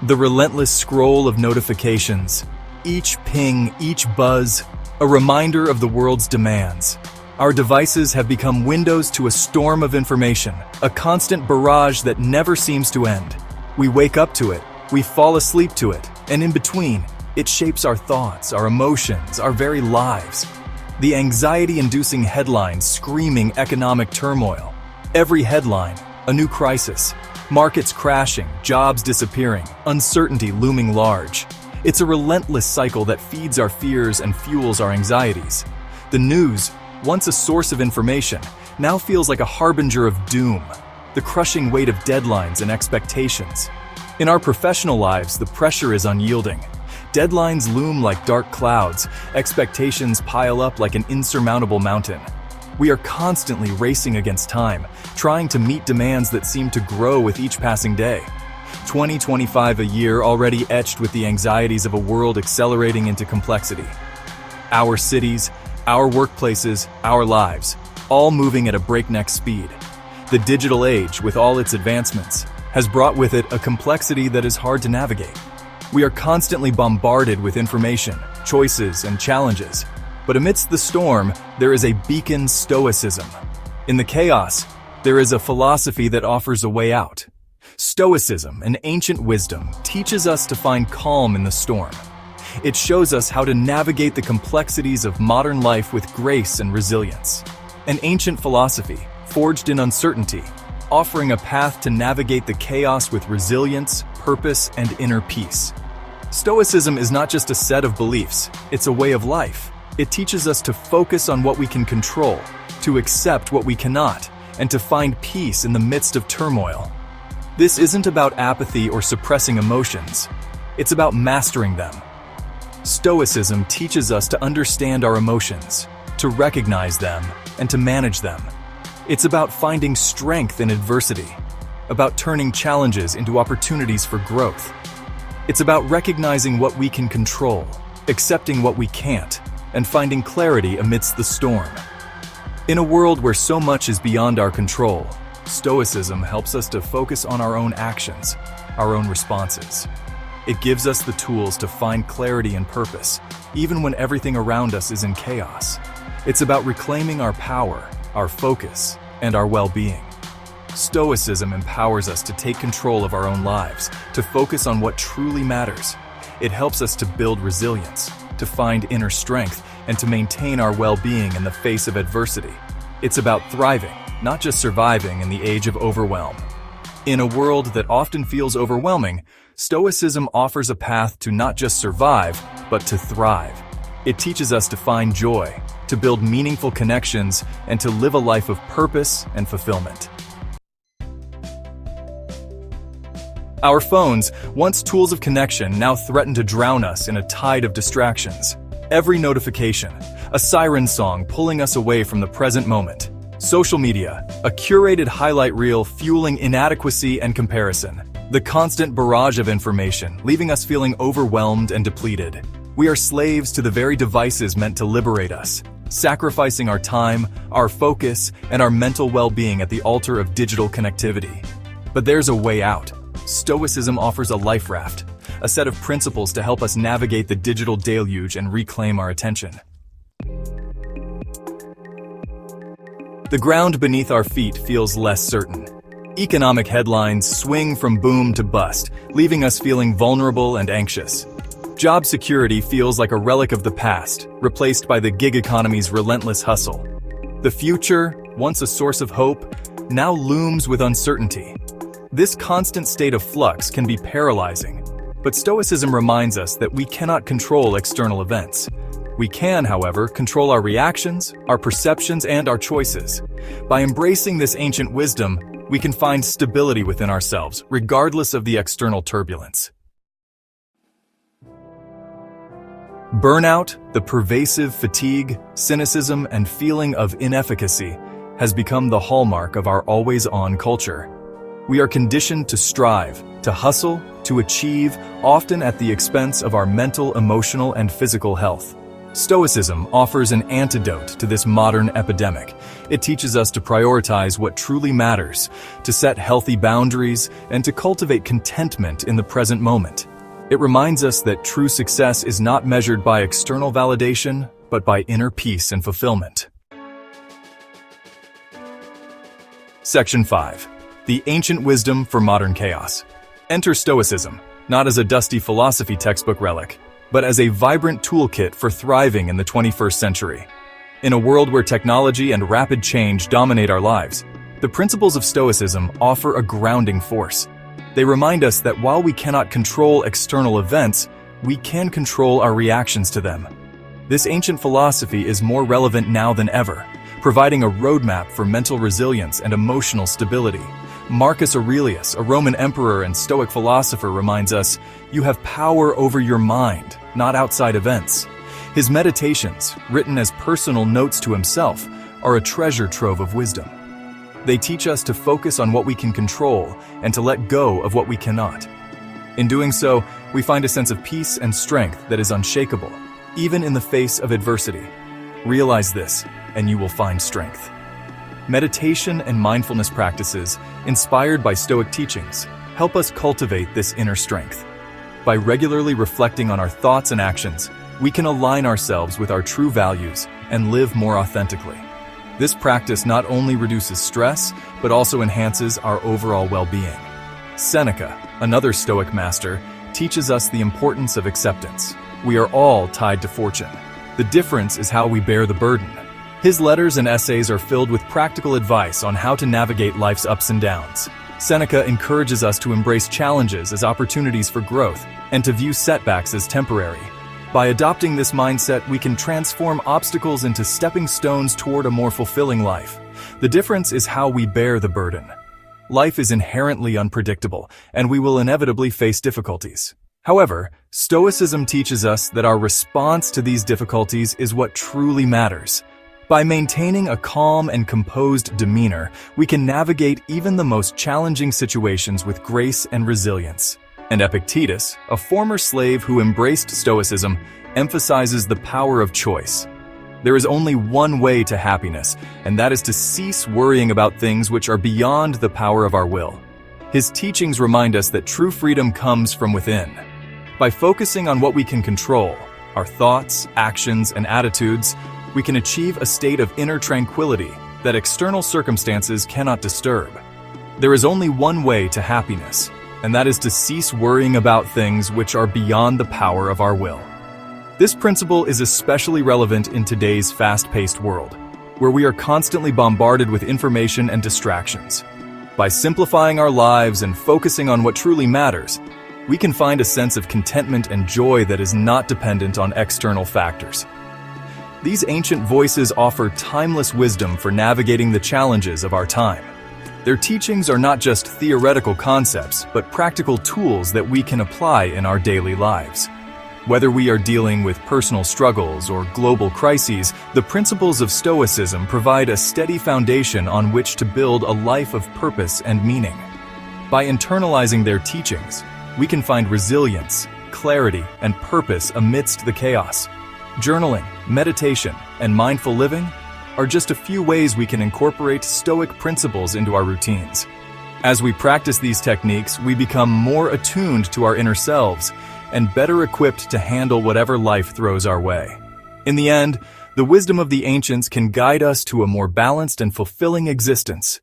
The relentless scroll of notifications, each ping, each buzz, a reminder of the world's demands. Our devices have become windows to a storm of information, a constant barrage that never seems to end. We wake up to it, we fall asleep to it, and in between, it shapes our thoughts, our emotions, our very lives. The anxiety-inducing headlines screaming economic turmoil. Every headline, a new crisis. Markets crashing, jobs disappearing, uncertainty looming large. It's a relentless cycle that feeds our fears and fuels our anxieties. The news, once a source of information, now feels like a harbinger of doom, the crushing weight of deadlines and expectations. In our professional lives, the pressure is unyielding. Deadlines loom like dark clouds, expectations pile up like an insurmountable mountain. We are constantly racing against time, trying to meet demands that seem to grow with each passing day. 2025, a year already etched with the anxieties of a world accelerating into complexity. Our cities, our workplaces, our lives, all moving at a breakneck speed. The digital age, with all its advancements, has brought with it a complexity that is hard to navigate. We are constantly bombarded with information, choices, and challenges. But amidst the storm, there is a beacon: Stoicism. In the chaos, there is a philosophy that offers a way out. Stoicism, an ancient wisdom, teaches us to find calm in the storm. It shows us how to navigate the complexities of modern life with grace and resilience. An ancient philosophy, forged in uncertainty, offering a path to navigate the chaos with resilience, purpose, and inner peace. Stoicism is not just a set of beliefs, it's a way of life. It teaches us to focus on what we can control, to accept what we cannot, and to find peace in the midst of turmoil. This isn't about apathy or suppressing emotions. It's about mastering them. Stoicism teaches us to understand our emotions, to recognize them, and to manage them. It's about finding strength in adversity, about turning challenges into opportunities for growth. It's about recognizing what we can control, accepting what we can't, and finding clarity amidst the storm. In a world where so much is beyond our control, Stoicism helps us to focus on our own actions, our own responses. It gives us the tools to find clarity and purpose, even when everything around us is in chaos. It's about reclaiming our power, our focus, and our well-being. Stoicism empowers us to take control of our own lives, to focus on what truly matters. It helps us to build resilience, to find inner strength, and to maintain our well-being in the face of adversity. It's about thriving, not just surviving in the age of overwhelm. In a world that often feels overwhelming, Stoicism offers a path to not just survive, but to thrive. It teaches us to find joy, to build meaningful connections, and to live a life of purpose and fulfillment. Our phones, once tools of connection, now threaten to drown us in a tide of distractions. Every notification, a siren song pulling us away from the present moment. Social media, a curated highlight reel fueling inadequacy and comparison. The constant barrage of information, leaving us feeling overwhelmed and depleted. We are slaves to the very devices meant to liberate us, sacrificing our time, our focus, and our mental well-being at the altar of digital connectivity. But there's a way out. Stoicism offers a life raft, a set of principles to help us navigate the digital deluge and reclaim our attention. The ground beneath our feet feels less certain. Economic headlines swing from boom to bust, leaving us feeling vulnerable and anxious. Job security feels like a relic of the past, replaced by the gig economy's relentless hustle. The future, once a source of hope, now looms with uncertainty. This constant state of flux can be paralyzing, but Stoicism reminds us that we cannot control external events. We can, however, control our reactions, our perceptions, and our choices. By embracing this ancient wisdom, we can find stability within ourselves, regardless of the external turbulence. Burnout, the pervasive fatigue, cynicism, and feeling of inefficacy, has become the hallmark of our always-on culture. We are conditioned to strive, to hustle, to achieve, often at the expense of our mental, emotional, and physical health. Stoicism offers an antidote to this modern epidemic. It teaches us to prioritize what truly matters, to set healthy boundaries, and to cultivate contentment in the present moment. It reminds us that true success is not measured by external validation, but by inner peace and fulfillment. Section 5. The Ancient Wisdom for Modern Chaos. Enter Stoicism, not as a dusty philosophy textbook relic, but as a vibrant toolkit for thriving in the 21st century. In a world where technology and rapid change dominate our lives, the principles of Stoicism offer a grounding force. They remind us that while we cannot control external events, we can control our reactions to them. This ancient philosophy is more relevant now than ever, providing a roadmap for mental resilience and emotional stability. Marcus Aurelius, a Roman emperor and Stoic philosopher, reminds us, "You have power over your mind, not outside events." His meditations, written as personal notes to himself, are a treasure trove of wisdom. They teach us to focus on what we can control and to let go of what we cannot. In doing so, we find a sense of peace and strength that is unshakable, even in the face of adversity. Realize this, and you will find strength. Meditation and mindfulness practices, inspired by Stoic teachings, help us cultivate this inner strength. By regularly reflecting on our thoughts and actions, we can align ourselves with our true values and live more authentically. This practice not only reduces stress, but also enhances our overall well-being. Seneca, another Stoic master, teaches us the importance of acceptance. We are all tied to fortune. The difference is how we bear the burden. His letters and essays are filled with practical advice on how to navigate life's ups and downs. Seneca encourages us to embrace challenges as opportunities for growth and to view setbacks as temporary. By adopting this mindset, we can transform obstacles into stepping stones toward a more fulfilling life. The difference is how we bear the burden. Life is inherently unpredictable, and we will inevitably face difficulties. However, Stoicism teaches us that our response to these difficulties is what truly matters. By maintaining a calm and composed demeanor, we can navigate even the most challenging situations with grace and resilience. And Epictetus, a former slave who embraced Stoicism, emphasizes the power of choice. There is only one way to happiness, and that is to cease worrying about things which are beyond the power of our will. His teachings remind us that true freedom comes from within. By focusing on what we can control, our thoughts, actions, and attitudes, we can achieve a state of inner tranquility that external circumstances cannot disturb. There is only one way to happiness, and that is to cease worrying about things which are beyond the power of our will. This principle is especially relevant in today's fast-paced world, where we are constantly bombarded with information and distractions. By simplifying our lives and focusing on what truly matters, we can find a sense of contentment and joy that is not dependent on external factors. These ancient voices offer timeless wisdom for navigating the challenges of our time. Their teachings are not just theoretical concepts, but practical tools that we can apply in our daily lives. Whether we are dealing with personal struggles or global crises, the principles of Stoicism provide a steady foundation on which to build a life of purpose and meaning. By internalizing their teachings, we can find resilience, clarity, and purpose amidst the chaos. Journaling, meditation, and mindful living are just a few ways we can incorporate Stoic principles into our routines. As we practice these techniques, we become more attuned to our inner selves and better equipped to handle whatever life throws our way. In the end, the wisdom of the ancients can guide us to a more balanced and fulfilling existence.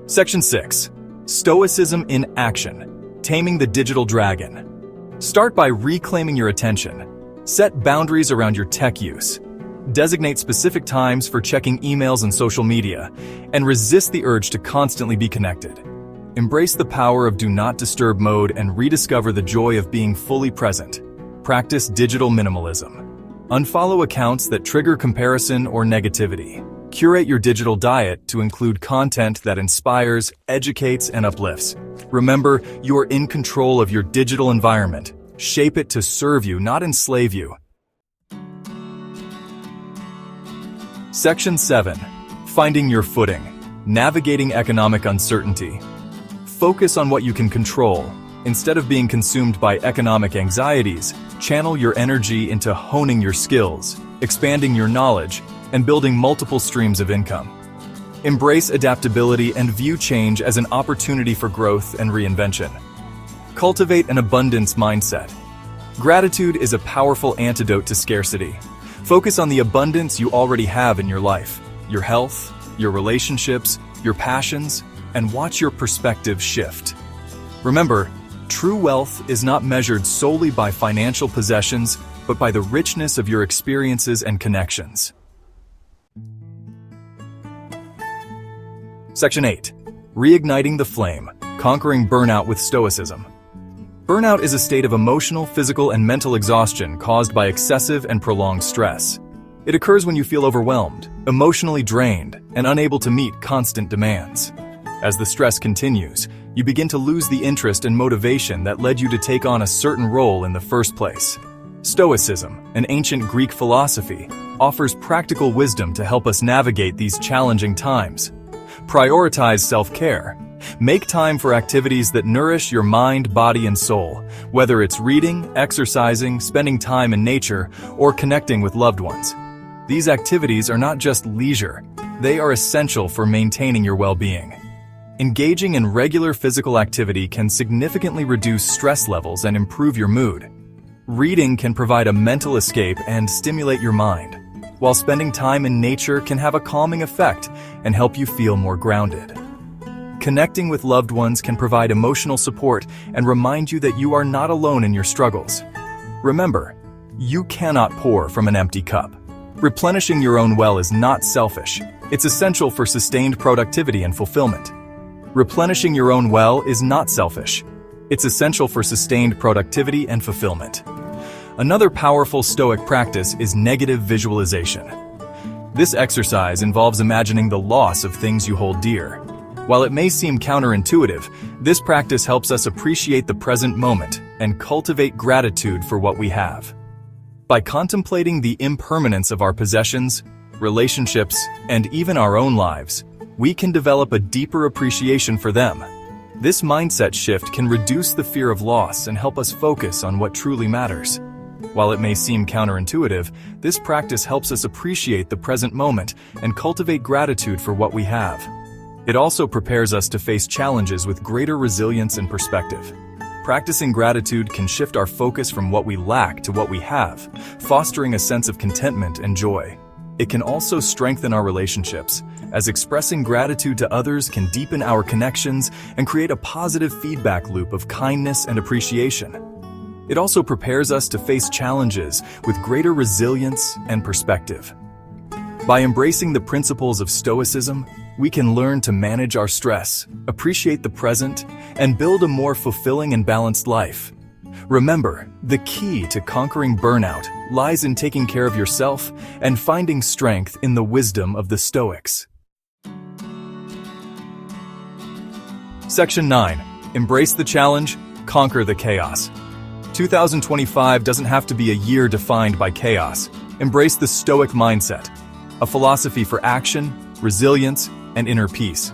Section 6. Stoicism in Action. Taming the Digital Dragon. Start by reclaiming your attention. Set boundaries around your tech use. Designate specific times for checking emails and social media, and resist the urge to constantly be connected. Embrace the power of do not disturb mode and rediscover the joy of being fully present. Practice digital minimalism. Unfollow accounts that trigger comparison or negativity. Curate your digital diet to include content that inspires, educates, and uplifts. Remember, you are in control of your digital environment. Shape it to serve you, not enslave you. Section 7. Finding your footing. Navigating economic uncertainty. Focus on what you can control. Instead of being consumed by economic anxieties, channel your energy into honing your skills, expanding your knowledge, and building multiple streams of income. Embrace adaptability and view change as an opportunity for growth and reinvention. Cultivate an abundance mindset. Gratitude is a powerful antidote to scarcity. Focus on the abundance you already have in your life, your health, your relationships, your passions, and watch your perspective shift. Remember, true wealth is not measured solely by financial possessions, but by the richness of your experiences and connections. Section 8. Reigniting the flame, conquering burnout with Stoicism. Burnout is a state of emotional, physical, and mental exhaustion caused by excessive and prolonged stress. It occurs when you feel overwhelmed, emotionally drained, and unable to meet constant demands. As the stress continues, you begin to lose the interest and motivation that led you to take on a certain role in the first place. Stoicism, an ancient Greek philosophy, offers practical wisdom to help us navigate these challenging times. Prioritize self-care. Make time for activities that nourish your mind, body, and soul, whether it's reading, exercising, spending time in nature, or connecting with loved ones. These activities are not just leisure, they are essential for maintaining your well-being. Engaging in regular physical activity can significantly reduce stress levels and improve your mood. Reading can provide a mental escape and stimulate your mind, while spending time in nature can have a calming effect and help you feel more grounded. Connecting with loved ones can provide emotional support and remind you that you are not alone in your struggles. Remember, you cannot pour from an empty cup. Replenishing your own well is not selfish. It's essential for sustained productivity and fulfillment. Replenishing your own well is not selfish. It's essential for sustained productivity and fulfillment. Another powerful Stoic practice is negative visualization. This exercise involves imagining the loss of things you hold dear. While it may seem counterintuitive, this practice helps us appreciate the present moment and cultivate gratitude for what we have. By contemplating the impermanence of our possessions, relationships, and even our own lives, we can develop a deeper appreciation for them. This mindset shift can reduce the fear of loss and help us focus on what truly matters. While it may seem counterintuitive, this practice helps us appreciate the present moment and cultivate gratitude for what we have. It also prepares us to face challenges with greater resilience and perspective. Practicing gratitude can shift our focus from what we lack to what we have, fostering a sense of contentment and joy. It can also strengthen our relationships, as expressing gratitude to others can deepen our connections and create a positive feedback loop of kindness and appreciation. It also prepares us to face challenges with greater resilience and perspective. By embracing the principles of Stoicism, we can learn to manage our stress, appreciate the present, and build a more fulfilling and balanced life. Remember, the key to conquering burnout lies in taking care of yourself and finding strength in the wisdom of the Stoics. Section 9. Embrace the challenge, conquer the chaos. 2025 doesn't have to be a year defined by chaos. Embrace the Stoic mindset, a philosophy for action, resilience, and inner peace.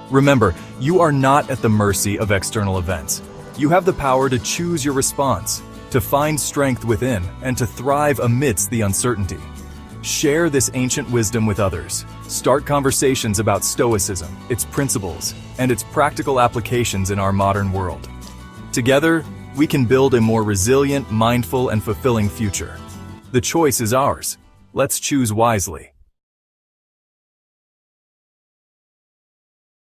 Remember, you are not at the mercy of external events. You have the power to choose your response, to find strength within, and to thrive amidst the uncertainty. Share this ancient wisdom with others. Start conversations about Stoicism, its principles, and its practical applications in our modern world. Together, we can build a more resilient, mindful, and fulfilling future. The choice is ours. Let's choose wisely.